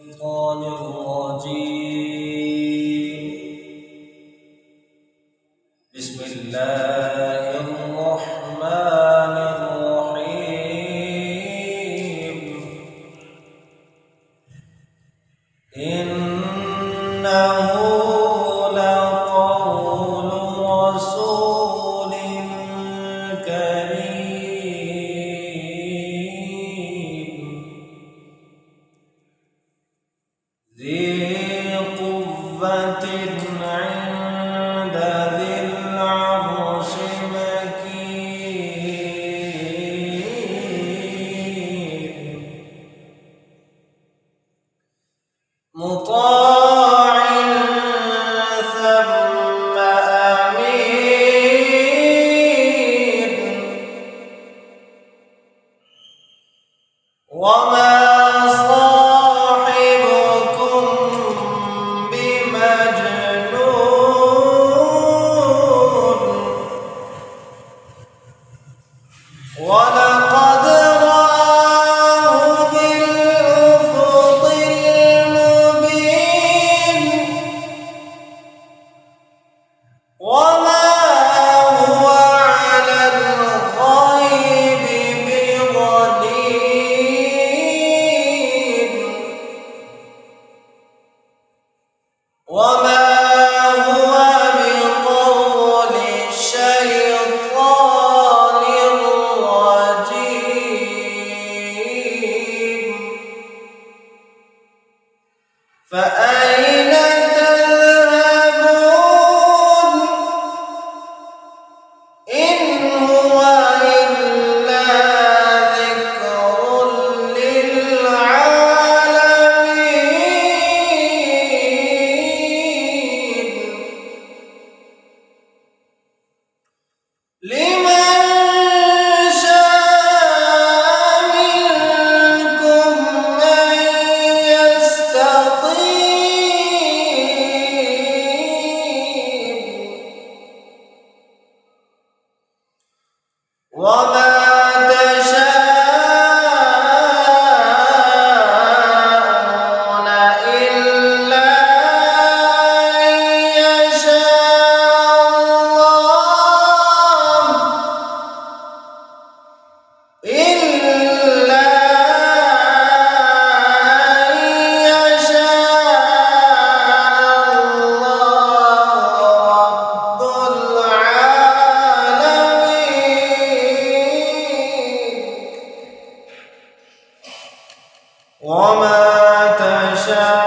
الشيطان الرجيم. بسم الله الرحمن الرحيم. إنه لقول رسول كريم ذي قوة عند ذي العرش مكين مطاع ثم أمين وما صاحبكم بمجنون ولقد رآه بالأفق المبين وما هو على الغيب بضنين وما هو بقول الشيطان الرجيم فأين تذهبون إن هو إلا ذكر للعالمين لمن شاء منكم أن يستقيم وما تشاءون إلا أن يشاء الله إلا أن يشاء الله رب العالمين وما تشاءون